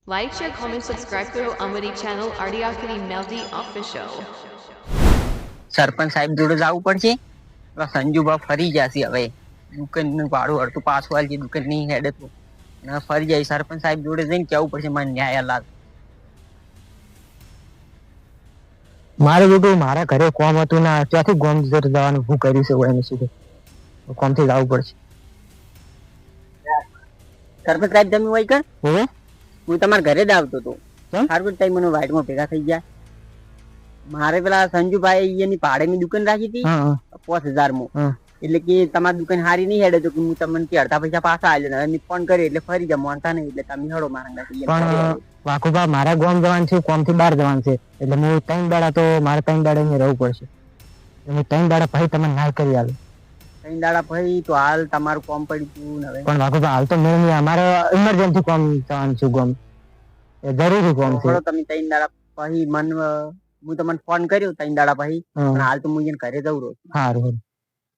Like, share, comment, subscribe કરો અમારી channel આડિયાકરી Meldi official. સરપંચ સાહેબ જોડે જવું પડશે. સંજુબા ફરી જશે હવે દુકાન નું ભાડું અડધું પાછું આલજે, દુકાન નહીં હેડે તો ફરી જાય. સરપંચ સાહેબ જોડે જઈને કેવું પડશે મને ન્યાય લાગ. મારે બેટું મારા ઘરે કોમ હતું ના ત્યાંથી ગોમ જવાનું હું કર્યું છે એને સુધી કોમથી જવું પડશે. સરપંચ સાહેબ તમે હોય કર હવે હું તમારા ઘરે જ આવતો હતો. સારું ટાઈમ મને વાઇટમાં ભેગા થઈ ગયા. મારે પેલા સંજુભાઈ એની ભાડેની દુકાન રાખી હતી 5000 માં. એટલે કે તમારી દુકાન હારી નહીં હેડે તો હું તમને કે અડધા પૈસા પાછા આલ્યો ફોન કર્યો એટલે ફરી જા મોનતા નહીં એટલે તમે હેડો મારા. પણ વાકુબા મારા ગોમ જવાનું છે, કોમ થી બહાર જવાનું છે એટલે હું 3 દાડા તો મારે 3 દાડા અહીંયા રહેવું પડશે. હું 3 દાડા પછી તમને ના કરી આલું. 3 દાડા પછી તો હાલ તમારું કોમ પડી ગયું ને હવે. પણ વાકુબા હાલ તો મેં અમારે ઇમરજન્સી કોમ જવાનું છે, ગોમ એ જરૂરી કોમ છે. તમે 3 દાડા પછી હું તમને ફોન કર્યો 3 દાડા પછી, પણ હાલ તો હું ઘરે જઉં રહું. સારું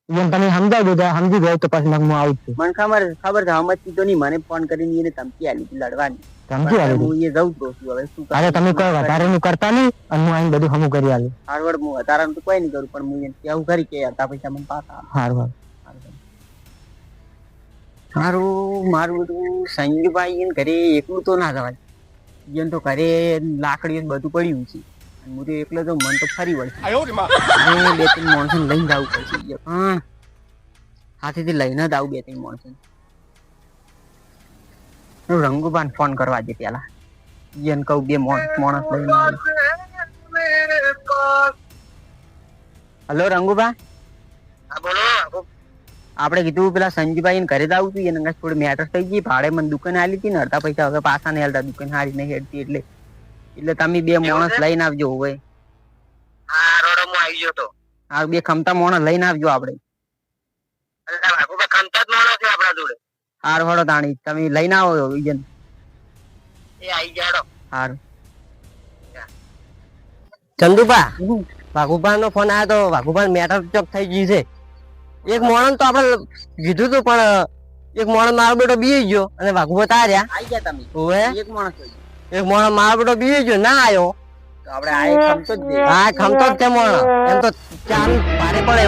એમ તમે સમજાવી દો, સમજી ગયો તો પછી હું આવું છું. મને ખબર છે સમજતી તો નહીં. મને ફોન કરીને એને ધમકી આલી હતી લડવાની. ધમકી આલી હું એ જઉં છું હવે શું. અરે તમે કોઈ વધારે નું કરતા નહીં અને હું આઈને બધું હમું કરી આલું. હારવડ હું વધારે તો કોઈ નહીં કરું, પણ હું એને કેવું કરી કે હતા પૈસા મને પાછા. હારું મારું બધું સંજુભાઈ એને ઘરે એકલું તો ના જવાય. એને તો ઘરે લાકડી બધું પડ્યું છે. હું તો એકલો તો મન તો ફરી વળશે. 2-3 માણસો લઈને જવું પડશે. હા હાથેથી લઈને જ આવું 2-3 માણસો. રંગુબાન ફોન કરવા દે પેલા. એને કહું 2 માણસ લઈને આવે. હલો રંગુબા. આપડે કીધું પેલા સંજુભાઈ ને ઘરે જ આવું છું. એને થોડી મેટર થઈ ગઈ. ભાડે મને દુકાન આલી હતી ને અડધા પૈસા હવે પાછા નહીં હાલતા. દુકાન હારી નહીં હેડતી એટલે તમે 2 માણસ લઈને આવજો. હવે હા 2 ખમતા માણસ લઈને આવજો. આપડે હારું હળો તાણી તમે લઈને આવો. હારું ચંદુભા વાઘુભા નો ફોન આવ્યો તો વાઘુભા મેટર ચોક થઈ ગયું છે. એક મોણસ તો આપડે કીધું તું પણ એક મોણસ મારો બેટો બી ગયો અને વાઘુભા તાર્યા આવી ગયા તમે. એક મોણસ મારો બેટો બી ગયો ના આવ્યો તો આપડે આ ખમતો જ દે. હા ખમતો જ છે મોણસ. એમ તો ચાર ભારે પડે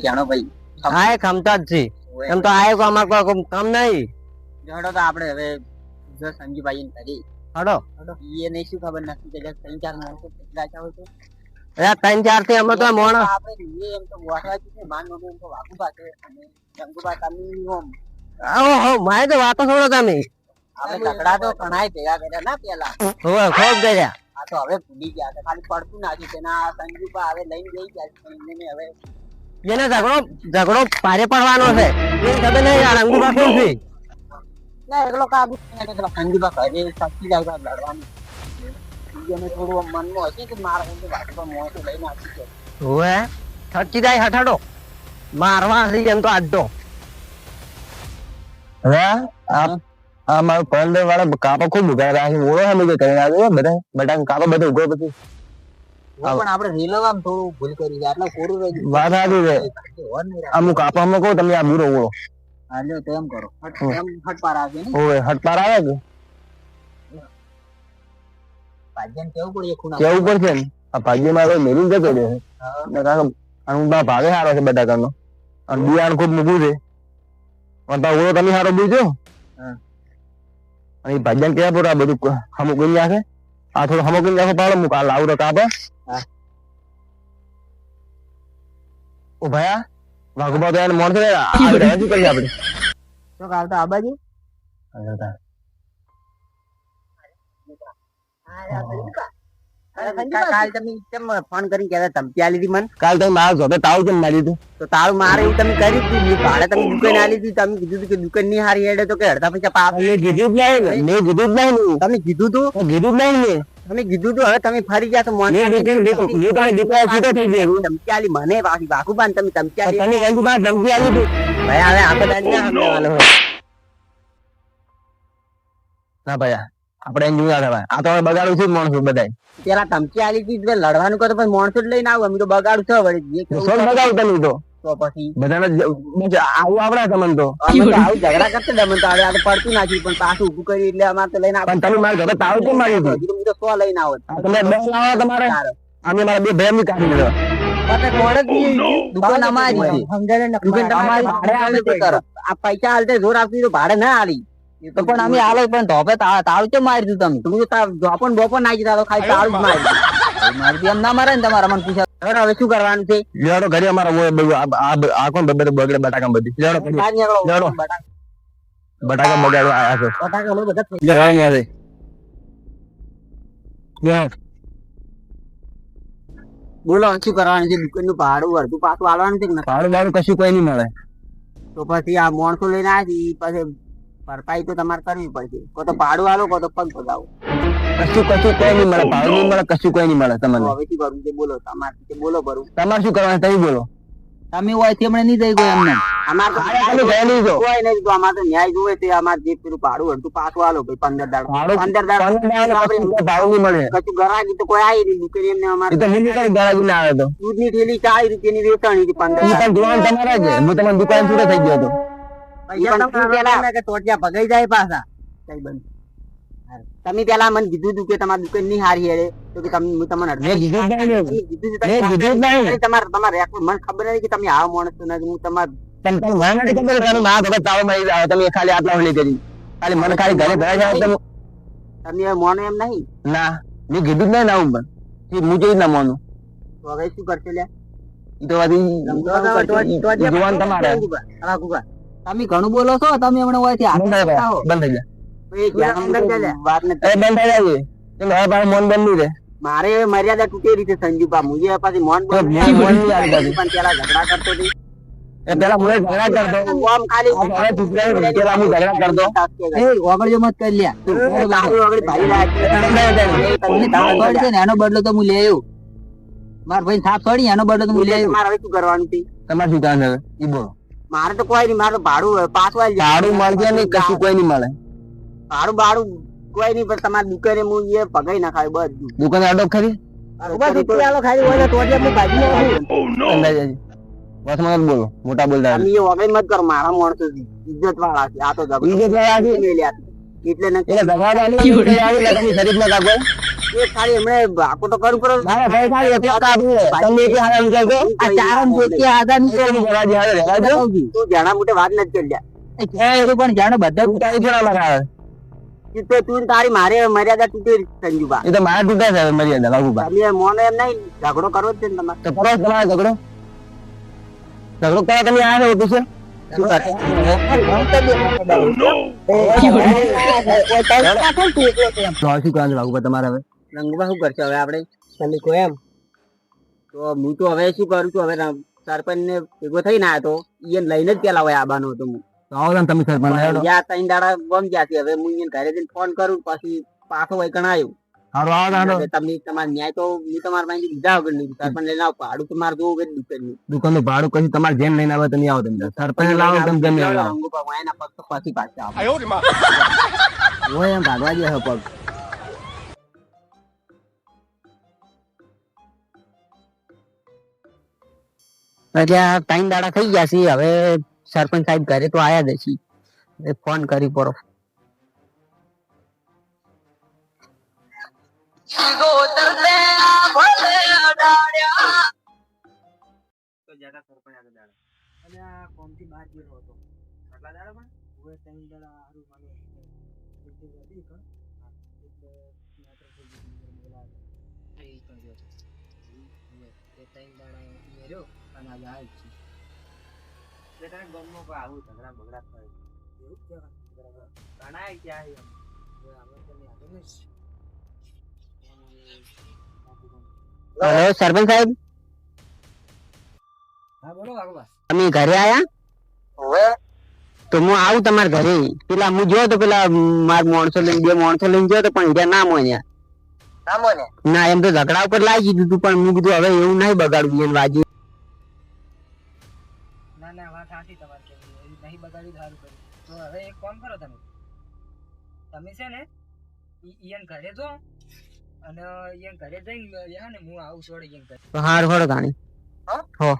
જાણો ભાઈ. હા એ ખમતા જ છે. એમ તો આ અમારે કોઈ કામ નહીં. હડો તો આપડે હવે જો સંજુભાઈ ને કરી હડો એ નહીં શું ખબર નથી કે 3-4 માણસો કેટલા ચાવ છે. 3-4 થી અમે તો મોણસ આપણે એમ તો વાસવા છે. માન નો એમ તો વાઘુબા છે અને રંગુબા તમે ઓમ ઓહો મારે તો વાતો છોડો તમે. આપણે ઝઘડા તો ઘણાય ભેગા કર્યા ના પેલા. હોવે ખૂબ ગયા. આ તો હવે ભૂલી ગયા છે. ખાલી પડતું નાખ્યું છે. ના સંજુબા હવે લઈને જઈ ગયા છે. એને હવે એને ઝઘડો પારે પડવાનો છે. એ ખબર નહીં આ રંગુબા કોણ છે. ના એકલો કાબુ સંજુબા ઘરે શક્તિ જાય લડવાની. એને થોડું મનમાં હશે કે મારા હું વાઘુબા મોટું લઈને આવી છે. હોવે થકી જાય હઠાડો મારવા હશે એમ તો આડો. હવે આ મારું 15 વાળા કાપા ખૂબ ઉગાડ્યા છે. ઓળો હમે કે કરીને આવ્યો બધા બટા કાપા બધું ઉગો બધું. પણ આપણે રેલવામાં થોડું ભૂલ કરી છે. આટલા કોરું રહી વાત સાચી છે. અમુક કાપામાં કહું તમે આ બુરો ઓળો. હાલ્યો તો એમ કરો. હટપાર આવે ને. હોવે હટપાર આવે કે ભાજ્યન કેવું પડે ખૂણા કેવું પડશે ને. આ ભાગ્યમાં કોઈ મેલી જતો રહે છે. ભાવે સારો છે બટાકાનો અને બિયારણ ખૂબ મૂકવું છે. અને ઓળો તમે સારો બીજો અને ભાજ્યાને કેવા પૂરા બધું અમુક કરી નાખે. આ થોડું અમુક કરી નાખો પાડો મૂક આ લાવું તો કાપે. ઓ ભયા વાઘુબા તો એને મોણ શું કરીએ આપડે તો આવતા આ બાજુ કાલ તમે કેમ ફોન કરી કે ધમકી આલી હતી મને. કાલ તમે મારા જોડે તાળું કેમ મારી દીધું. તો તાળું મારે એવું તમે કર્યું હતું. ભાડે તમે દુકાન આલી હતી. તમે કીધું હતું કે દુકાન ની હારી હેડે તો કે અડધા પૈસા પાપ. મેં કીધું જ નહીં. મેં કીધું જ નહીં. તમે કીધું તું. કીધું જ નહીં. તમે કીધું તું. હવે તમે ફરી ગયા તો ધમકી આલી મને પાછી વાઘુબા ને તમે ધમકી આલી. ધમકી આલી હતી. ભાઈ હવે આખો દાડી ના સમજાવવાનો હોય. ના ભાઈ આપડે એમ જોયા ભાઈ આ તો બગાડું છું માણસો બધા. પેલા ધમકી આલી હતી લડવાનું કરો પણ માણસો જ લઈને આવું. અમે તો બગાડું છો વળી બગાડું તમે તો તો પછી બધાને આવું આવડે તમને તો અમે તો આવું ઝઘડા કરતા હતા, મને તો હવે આ તો પડતું નાખ્યું પણ પાછું ઊભું કર્યું એટલે અમારે તો લઈને પણ તમે મારા ઘરે તાવ કેમ મારી હતી? હું તો 100 લઈને આવત. તમે 10 લાવો તમારે અમે મારા બે ભાઈ ની કાઢી લીધો દુકાન અમારી છે. દુકાન તમારી ભાડે આવે તે કરો. આ પૈસા હાલતે જોર આપતી તો ભાડે ના આલી તો પણ અમે આલો પણ ધોપે તાવ કેમ મારી દીધું તમે? તમે તો ધોપણ બોપણ નાખી દીધા, ખાલી તાવ જ મારી મારી એમ ના મારે ને તમારા મને પૂછ્યા. હવે શું કરવાનું છે? લેડો ઘરે અમારા આ કોણ બગડે બટાકા બધી લેડો લેડો બટાકા બગાડો આયા છે બટાકા બધા બોલો શું કરવાનું છે? દુકાન નું ભાડું અડધું પાછું આલવાનું છે કે ના? ભાડું કશું કોઈ નહીં મળે. તો પછી આ માણસો લઈને આવ્યા છે પછી ભરપાઈ તો તમારે કરવી પડશે. કો તો ભાડું આલો, કો તો પગ પગાવો. કશું કોઈ નહીં મળે, ભાડું નહીં મળે, કશું કોઈ નહીં મળે તમને. હવે શું કરવું છે બોલો? તમારે બોલો ભરું. તમારે શું કરવાનું તમે બોલો. તમે હોય તે હમણાં નહીં થઈ ગયો એમને. અમારે તો કોઈ નહીં તો અમારે તો ન્યાય જોવે છે. અમારે જે પેલું ભાડું હતું પાછું આલો ભાઈ 15 દાડો 15 દાડો ભાડું નહીં મળે. કશું ગરાગી તો કોઈ આવી નહીં દુકાન એમને. અમારે ગરાગી ના આવે તો દૂધની થેલી 40 રૂપિયાની વેચાણી હતી 15 દુકાન તમારા છે. હું તમારી દુકાન છૂટો થઈ ગયો હતો. ટોટિયા ભગાઈ જાય પાછા. કઈ બંધ તમે પેલા મને કીધું હતું કે તમારી દુકાન નહીં હારી હેડે તો કે તમે હું તમને તમારે મને ખબર નથી કે તમે આવો માણસ છો. હું તમારે તમે ખાલી આટલા નહીં કરી ખાલી મને ખાલી ઘરે ભરાઈ જાય તમે મોનો એમ નહીં ના મેં કીધું જ નહીં ના હું પણ હું જોઈ ના મોનું તો હવે શું કરશે લે? જોવાનું તમારે. તમે ઘણું બોલો છો. તમે હમણાં હોય બંધ થઈ જાય મોન બંધ નહીં રહે. મારે મર્યાદા તૂટી રીતે સંજુબા મુજે પાછી મોન પણ પેલા ઝઘડા કરતો હતી. પેલા હું ઝઘડા કરતો આમ ખાલી પેલા હું ઝઘડા કરતો ઓગળજો મત કરી લ્યા એનો બદલો તો હું લે આવ્યો. મારા ભાઈ થાપ છોડી એનો બદલો તો હું લે આવ્યો. મારે હવે શું કરવાનું છે? તમારે શું કામ છે ઈ બોલો. મારે તો કોઈ નહીં. મારે ભાડું પાછું ભાડું મળશે નહીં, કશું કોઈ નહીં મળે. ભાડું કોઈ નહીં પણ તમારી દુકાને હું એ પગાઈ નાખાય બધું. દુકાને અડોક ખરી બોલો મોટા બોલતા મત કરો. મારા માણસો ઇજ્જત વાળા છે. આ તો એટલે શરીફ ના ખાલી એમણે આખો તો કરું કરો. જાણા મોટે વાત નથી કરી લ્યા પણ જાણો બધા તું તારી મારે મર્યાદા તૂટી સંજુબા. એ તો મારે તૂટે છે મર્યાદા બાબુબા. મોનો એમ નહીં ઝઘડો કરવો જ છે ને તમારે. તો કરો તમારે ઝઘડો કરવા તમે આવ્યા છો તમારે હવે રંગુબા શું કરશે હવે આપણે તમે કહો એમ? તો હું તો હવે શું કરું છું? હવે સરપંચ ને ભેગો થઈ ના તો એને લઈને જ પેલા હોય આબાનો હતો હું. આવો તમે સરપંચ 3 દાડા ગમ ગયા છે. હવે હું એને ઘરે જઈને ફોન કરું પછી પાછો વૈકણ આવ્યું. તમે તમારે ન્યાય તો હું તમારા પાસે લીધા વગર નહીં. સરપંચ લઈને આવો. ભાડું તો મારે જોવું દુકાન નું ભાડું કશું તમારે જેમ લઈને આવે તમે આવો. તમે સરપંચ લાવો તમે ગમે એના પગ તો પછી પાછા હોય એમ ભાગવા જાય પગ. એટલે 3 દાડા થઈ ગયા છે. હવે સરપંચ સાહેબ ઘરે તો આયા જ છે. ફોન કરી પડો. હેલો સરપંચ સાહેબ. તમે ઘરે આયા? તો હું આવું તમારા ઘરે. પેલા હું જોયો તો પેલા મારા માણસો લઈને 2 માણસો લઈને જોયો તો પણ હીરા ના મોન્યા. ના એમ તો ઝઘડા ઉપર લાગી દીધું હતું પણ હું કીધું હવે એવું નહીં બગાડવું એને વાજી. ના વાત સાચી તમારી નહીં બગાડ્યું સારું કર્યું. તો હવે એક કામ કરો તમે છે ને ઈયન ઘરે જો અને ઈયન ઘરે જઈને ને હું આવું છોડી ઈયન ઘરે. તો હાર હોડો ગાણી. હો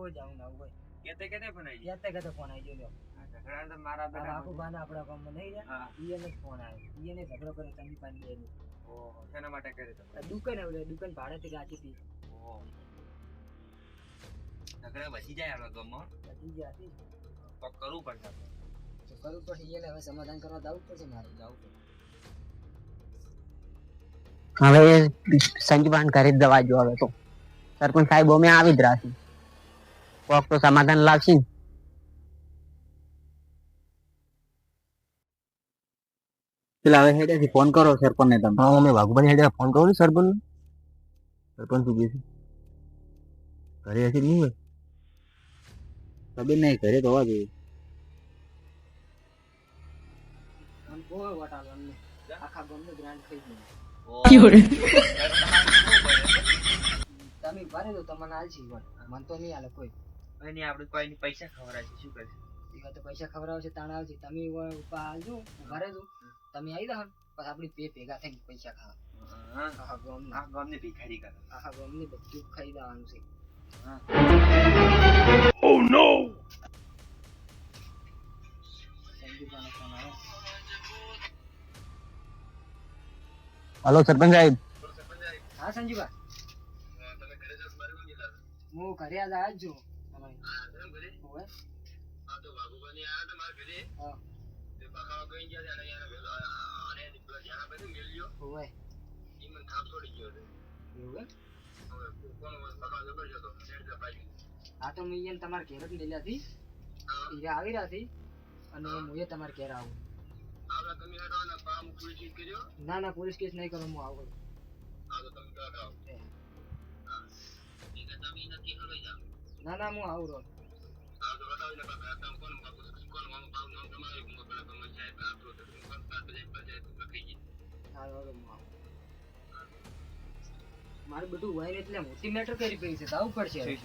કોઈ જાવું ના હોય કેતે ફોન આવી કેતે ફોન આવી ગયો ઝઘડા તો મારા બેટા બાપુ બાંધા આપણા ગામમાં નહીં રહ્યા ઈએને ફોન આવ્યો ઈએને ઝઘડો કર્યો તંગી પાડી દે ઓહો શેના માટે કરે તો દુકાન આવડે દુકાન ભાડેથી રાખી હતી ઓહો ઝઘડા વધી જાય આપણા ગામમાં બધી ગયા હતી તો કરવું પડશે તો કરવું પડશે ઈએને હવે સમાધાન કરવા જવું પડશે મારે જવું પડશે હવે સંજુબાન ઘરે જ દવા જો હવે તો સરપંચ સાહેબ અમે આવી જ રાખી કોક તો સમાધાન લાવશે ને પેલા હવે હેડેથી ફોન કરો સરપંચ ને તમે હા અમે વાઘુબાની હેડે ફોન કરું ને સરપંચ સરપંચ શું કહે છે ઘરે હશે નહીં હોય ખબર નહીં ઘરે તો હોવા જોઈએ આખા ગામનું ગ્રાન્ટ થઈ ગયું તમે ભરે દો તમને આલશી મન તો નહીં આલે કોઈ એની આપણે કોઈ પૈસા ખવડાવશે શું કરશે એવા તો પૈસા ખવડાવશે તાણ આવશે તમે આલજો ભરે દો તમે આવી જાવ પછી આપણી પે ભેગા થઈને પૈસા ખાવા આ ગામને ભિખારી કરે આખા ગામને બધું ખાઈ દેવાનું છે Oh no! હલો સરપંચ સાહેબ હા સંજીવા હું ઘરે આજ આવજો હા તો મેં તમારે ઘેર જ મેલ્યા હતી આવી રહ્યા હતી અને હું તમારે ઘેર આવું ના ના પોલીસ કેસ નહીં કરો હું આવું ના ના હું આવું રહું મારે બધું હોય ને એટલે મોટી મેટર કરી પડી છે જવું પડશે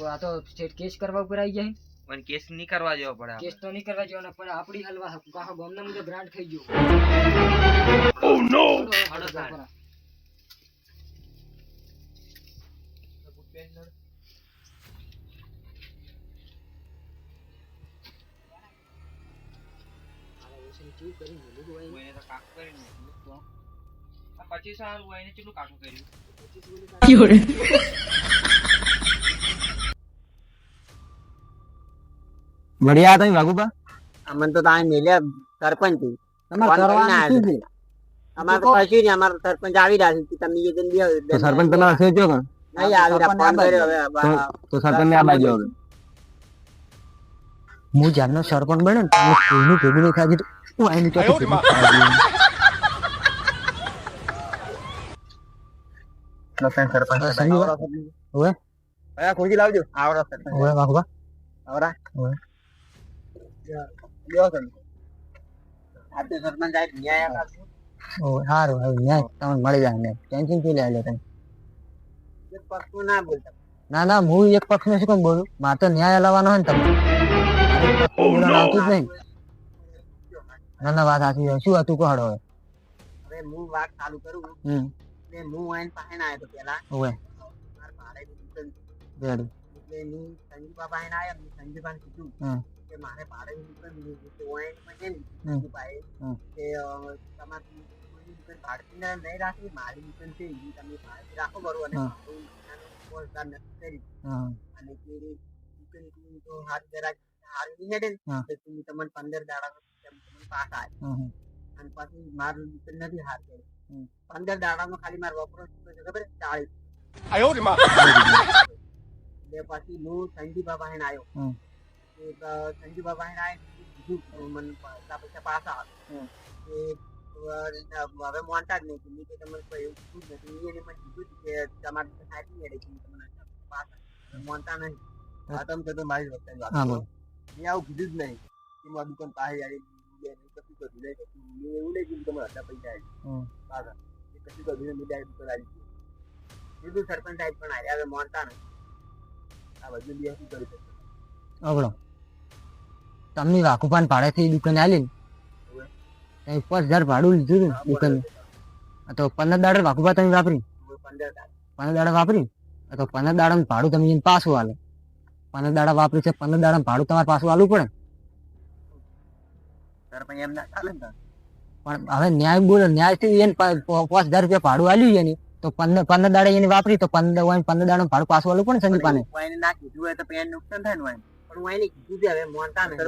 આ તો સ્ટેટ કેસ કરવા ઉપર આવી જાય મને કેસ નહીં કરવા જેવો પડે કેસ તો નહીં કરવા જેવો પણ આપડી હલવા આખા ગામના મુજબ ગ્રાન્ટ થઈ ગયો Oh no! પછી સારું હોય ને કેટલું કાઠું કર્યું બઢિયા તમે વાઘુબા અમને તો તમે મેલ્યા સરપંચ અમારે તો કશું નહીં અમારો સરપંચ આવી રહ્યા છે તમે એ દિન સરપંચ તમારા છે જો નહીં આવી રહ્યા ફોન કર્યો હવે તો સરપંચ ને આ બાજુ હવે હું જ્યારનો સરપંચ બન્યો ને કોઈનું ભેગું નહીં ખાધી હું આની તો સરપંચ હવે કયા ખોજી લાવજો આવડો સરપંચ હવે વાઘુબા આવરા હવે લ્યો સરપંચ આ તો સરપંચ સાહેબ ન્યાય આપશે સારું હવે ન્યાય તમને મળી જાય ને ટેન્શન શું લે તમે એક પક્ષનું ના બોલતા ના ના હું એક પક્ષ ને શું કેમ બોલું મારે તો ન્યાય લાવવાનો હોય ને તમે આવતું જ નહીં ના ના વાત સાચી શું હતું કહો હવે હવે હું વાત ચાલુ કરું ને હું આઈને પાસે આવ્યો તો પેલા ઓવે મારા ભાડે દુકાન રેડી એટલે હું સંજુબા પાસે આવ્યો મેં સંજુબાને કીધું કે મારે ભાડે દુકાન લીધી તો આઈને મને સંજુબાએ કે તમારી દુકાન ભાડે નહીં રાખી મારી દુકાન છે એ તમે ભાડે રાખો બરોબર અને પોસ્ટકાર નથી કરી અને કે દુકાન તો હાથ જરા હાલ નહીં હેડે ને તમે તમને 15 દાડા તમને પાસ આવે અને પછી મારું દુકાન નથી હાથ હેડે 15 દાડામાં ખાલી મારો વપરાશ ખબર 40 પછી હું સંજીબા પાસે આવ્યો સંજીબા પાસે આવ્યો મને પૈસા પાછા આવે હવે મોનતા જ નહીં કે તમને કોઈ એવું કીધું જ નથી એને મને કીધું કે તમારે સાહેબ નહીં હેડે તમને પાછા મોનતા નહીં હા તમે કીધું મારી વખતે મેં આવું કીધું જ નહીં કે મારી દુકાન પાસે આવી કશું કર્યું નહીં મેં એવું નહીં કીધું તમારે આટલા પૈસા પાછા કશું કર્યું મેં દુકાન આવી કીધું સરપંચ સાહેબ પણ આવ્યા હવે મોનતા નહીં આ બધું બી શું કરી શકે અવળો તમને વાકુપાન ભાડેથી દુકાન આલી ને 5000 ભાડું લીધું ને દુકાન તો 15 દાડા વાકુપા તમે વાપરી 15 દાડા વાપરી તો 15 દાડા ભાડું તમે પાછું આલે 15 દાડા વાપરી છે, 15 દાડા ભાડું તમારે પાછું આલવું પડે. પણ હવે ન્યાય બોલો, ન્યાયથી એને 5,000 રૂપિયા ભાડું આલ્યું એની, તો 15 દાડા એની વાપરી તો 15 દાડા ભાડું પાછું આલવું પડે ને સંદીપાને. ના કીધું હોય તો પેન નુકસાન થાય ને. પણ હું એને કીધું છે, હવે મોનતા નહીં.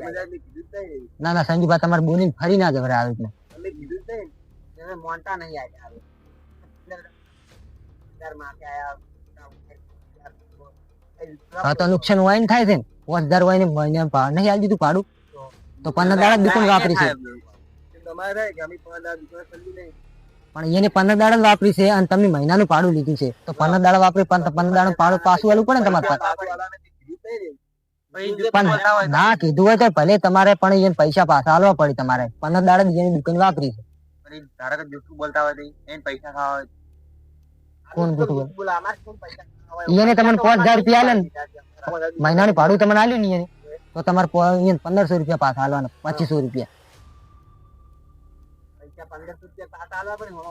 ના સંજુભાઈ તમારે બોલીને ફરી ના જવરે આવી રીતના. તમે કીધું છે ને, હવે મોનતા નહીં આવે. હા તો નુકસાન હોય ને થાય છે ને. 5,000 હોય ને મહિને નહીં આલી દીધું ભાડું તો 15 દાડા દુકાન વાપરી છે. પણ એને 15 દાડા વાપરી છે અને તમે મહિનાનું ભાડું લીધું છે તો 15 દાડા વાપરી 15 દાડા ભાડું પાછું આલવું પડે ને તમારે. પણ ના કીધું હોય તો ભલે તમારે પણ એને પૈસા પાછા આલવા પડે તમારે. 15 દાડા એની દુકાન વાપરી છે. જૂઠું બોલતા હોય એને પૈસા ખાવા હોય. કોણ જૂઠું બોલે? એને તમને 5,000 રૂપિયા આલે ને મહિનાનું ભાડું તમને આલ્યું ને તો તમારે 1,500 રૂપિયા પાછા આલવાના, 2,500 રૂપિયા.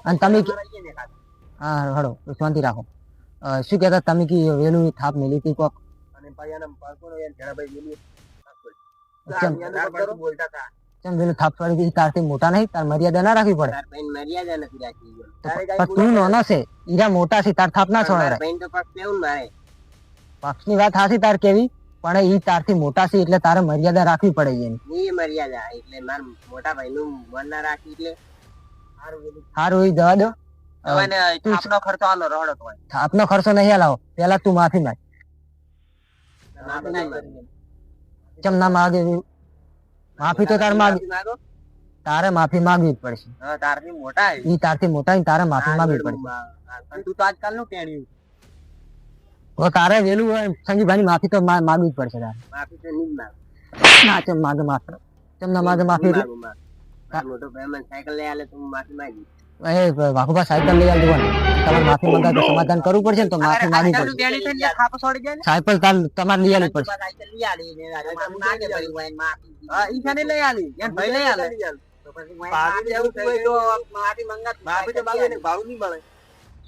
અને તમે હા હળો શાંતિ રાખો. શું કહેતા તમે કે વેલું થાપ મેલી હતી કોક? કેમ વેલું થાપ પડી ગઈ? તારથી મોટા નહીં, તાર મર્યાદા ના રાખવી પડે. મર્યાદા નથી રાખી. પણ તું નાનો છે, ઈરા મોટા છે, તાર થાપ ના છોડાય. પક્ષની વાત હાસી તાર કેવી, પણ ઈ તારથી મોટા છે એટલે તારે મર્યાદા રાખવી પડે એની. મર્યાદા એટલે મારા મોટા ભાઈ નું મન ના રાખી એટલે સારું એ જવા દો. થાપનો ખર્ચો આલો રડો તો. થાપનો ખર્ચો નહીં આલાવો, પેલા તું માફી માંગ. ચમ ના માગે? માફી તો તારે માંગ, તારે માફી માંગવી જ પડશે. તારથી મોટા ઈ તારથી મોટા તારે માફી માંગવી પડશે. તું તો આજકાલ નું ટેણ્યું. તારે વેલું હોય સંજીભાઈ માફી તો માંગવી જ પડશે તારે. માફી તો નહીં માંગ. ના ચમ માગે માફી, ચમ ના માગે માફી એટલે મોટો ભાઈ મને સાયકલ લઈ આલે તો હું માફી માંગી. વાઘુભા સાયકલ લઈ આલ દેવાનું. તમારે માફી માંગવા તો સમાધાન કરવું પડશે ને, તો માફી માંગવી પડશે. સાયકલ તમારે લઈ આલવી પડશે.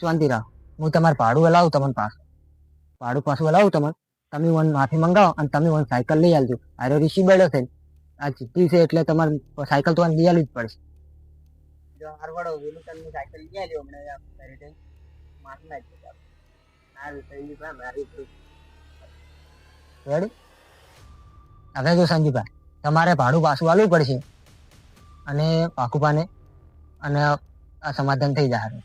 શાંતિ રાખ, હું તમારે ભાડું હલાવું તમને પાછું. ભાડું પાછું હલાવું તમને, તમે મને માફી મંગાવો અને તમે મને સાયકલ લઈ આલજો. આરો ઋષિ બેડો છે આ ચીઠી છે એટલે તમારે સાયકલ તો લઈ આલવી જ પડશે. હવે જો સંજીભાઈ તમારે ભાડું પાછું આલવું પડશે અને પાકુપાને અને આ સમાધાન થઈ જાય.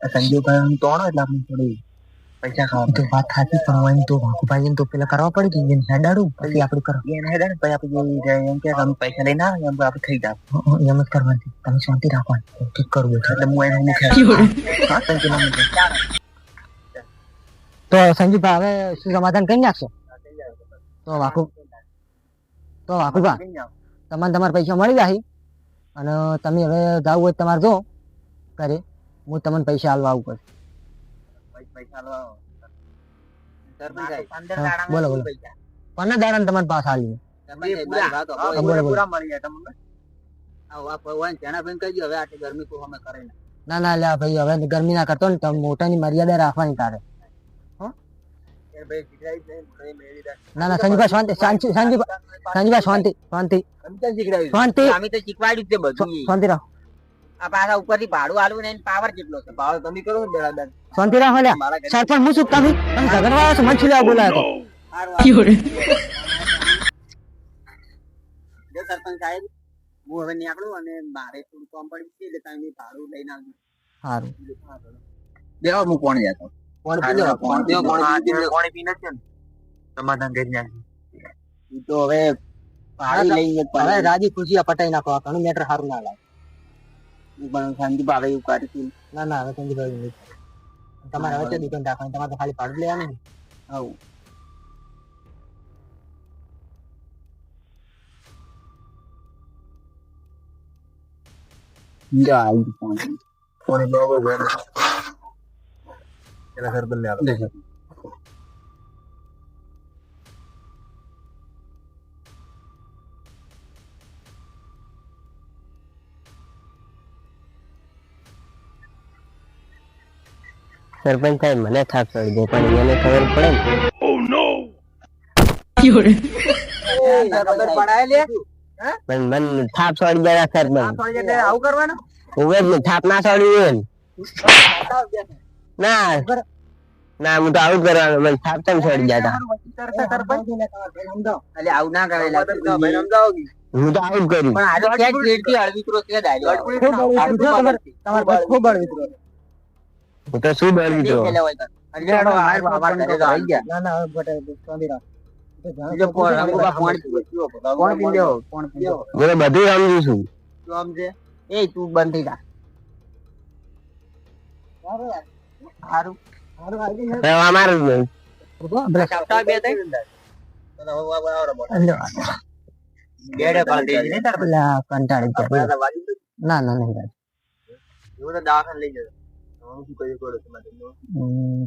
સંજીવભાઈ તોણો એટલે આપણે થોડી પૈસા ખાવા તો વાત થાતી, પણ હોય તો વાઘુભાઈ તો પેલા કરવા પડે કે એને હેડાડું પછી આપણે કરો. એને હેડાડે પછી આપણે એમ કે અમે પૈસા લઈને આવે એમ આપણે થઈ જાય. એમ જ કરવાની, તમે શાંતિ રાખવાની. ઠીક કરવું એટલે હું એને તો સંજીવભાઈ હવે શું સમાધાન કરી નાખશો? તો વાઘુભા તમને તમારા પૈસા મળી જાય અને તમે હવે જવું હોય તમારે જો કરે, હું તમને પૈસા આલવા આવું પડે. બોલો 15 દાડા તમારે પાસે આલી. ના લે ભાઈ હવે ગરમી ના કરતો ને, તમે મોટાની મર્યાદા રાખવાની તારે. ના સંજીભાઈ શાંતિ, સંજીભાઈ શાંતિ શાંતિ રાખો. આ પાછા ઉપરથી ભાડું આલવું ને પાવર કેટલો છે? ભાવ તમે કરો ને બરાબર. શાંતિ રાખો લ્યા. સરપંચ હું શું તમે ઝઘડવા છો? મને શું બોલાયો સરપંચ સાહેબ, હું હવે નીકળું અને મારે થોડું કામ પડી છે એટલે તમે ભાડું લઈને આવજો. સારું દેવા હું કોણ જતો પાણી પીને છે ને સમાધાન કરી નાખ્યું. તો હવે ભાડું લઈને હવે રાજી ખુશી પટાઈ નાખો. આ ઘણું મેટર સારું ના લાગે. પણ સંજીભાઈ એવું કર્યું. ના હવે સંજીભાઈ તમારે વચ્ચે દુકાન રાખવાની, તમારે ખાલી ભાડું લેવાનું. આવું સરપંચ સાહેબ મને થાપ ચડી જાય પણ એને ખબર પડે ને. ખબર પડાય લે પણ મને થાપ ચડી જાય સરપંચ. આવું કરવાનું થાપ ના ચડી હોય ના ના હું તો આવું કરવાનું મને થાપ કેમ ચડી જતા. આવું ના કરેલા હું તો આવું કર્યું પણ આજે ક્યાં ગેટથી અળવિત્રો છે ડાયરેક્ટ ખૂબ અળવિત્રો હું તો શું અળવિત્રો બધું સમજુ છું એ તું બંધ થઈ જા અમારું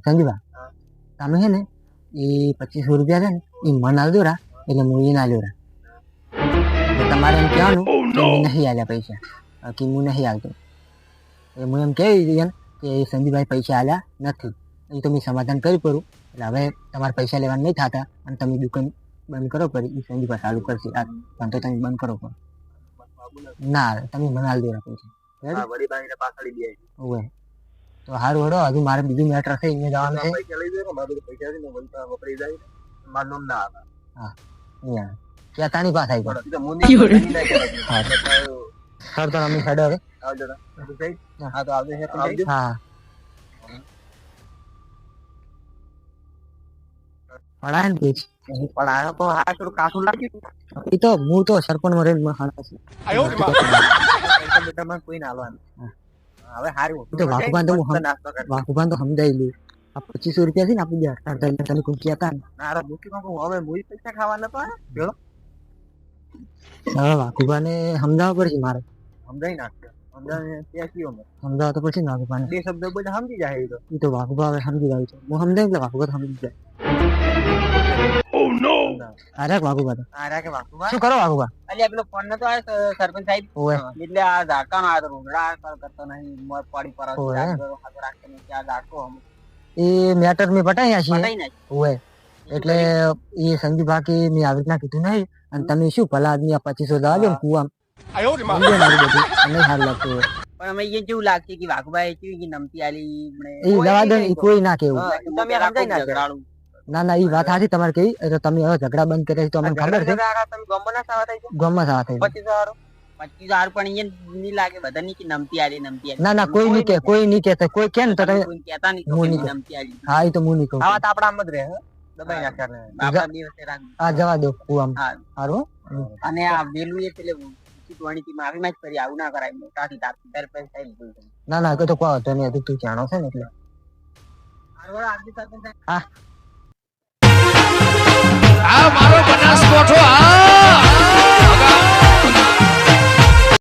સંજુભા તમે છે ને એ 2500 રૂપિયા છે ને એ મન આલ દોરા એટલે હું એ ના લ્યો તમારે એમ કહેવાનું કે નહીં આલ્યા પૈસા કે હું નહીં આવતો હું એમ કહી દઈએ કે સંજુભાઈ પૈસા આલ્યા નથી એ તો મેં સમાધાન કર્યું પડું એટલે હવે તમારે પૈસા લેવાનું નહીં થતા અને તમે દુકાન બંધ કરો પડી એ સંજુભાઈ ચાલુ કરશે આ ધંધો તમે બંધ કરો પડો ના તમે મને આલ દોરા પૈસા ઓવે તો હારું હડો હજુ મારે બીજું મેટર છે અહીંયા જવાનું છે હા ક્યાં તાની પાસે આવી સર તો અમે હેડો હવે હા પડાય ને પેજ પડાયો તો આ થોડું કાઠું લાગ્યું એ તો હું તો સરપંચ માં રહીને કોઈ ના હાલવાનું હવે હારું તો વાકુબાન તો સમજાઈ લ્યું આ 2500 રૂપિયા છે ને આપી દે તને કોઈ કહેતા ના હવે મુઈ પૈસા ખાવા નતો આવ્યો હા વાકુબાને સમજાવવા પડશે મારે સમજાઈ નાખજો સમજાવવા તો પડશે ને વાકુબાને બે શબ્દ બોલે સમજી જાય એ તો વાકુબા હવે સમજી જાય છે હું સમજાય એટલે વાકુબા સમજી જાય અરે વાકુબા તો શું કરો વાકુબા અલ્યા પેલો ફોન નતો આવ્યો સરપંચ સાહેબ એટલે આ ઝાડકાનો આ રોગડા કરતો નહીં મોત પાડી પર રાખીને ત્યાં ઝાડકો એ મેટર મે પટાયા છે ઓય એટલે એ સંજુ બાકી મે આવી રીતના કીધું નહીં અને તમે શું ભલા આદમી આ 2500 દાવ ને કુવા નહીં સારું લાગતું પણ અમે એ કેવું લાગશે કે વાઘુભાઈ કેવી કે નમતી આલી એ દવા દે કોઈ ના કેવું તમે સમજાઈ ના ઝઘડાળું ના ના એ વાત સાચી તમારે કઈ એટલે તમે હવે ઝઘડા બંધ કરે તો અમને ખબર છે ગમમાં સાવા થઈ 25000 પણ અહીંયા નહીં લાગે બધાની કે નમતી આલી ના ના કોઈ નહીં કે કોઈ કે ને તો તમે કહેતા નહીં નમતી આલી હા એ તો હું નહીં કહું આ વાત આપણા આમ જ રહે દબાઈ નાખ્યા આપણા દિવસે રાખ આ જવા દો કુવામ હારું અને આ વેલું એ પેલે ચૂંટણી માફી માં જ કરી આવું ના કરાય મોટાથી તાપી તાર પૈસા ના ના તો કહો તો ને તું જાણો છે ને એટલે હા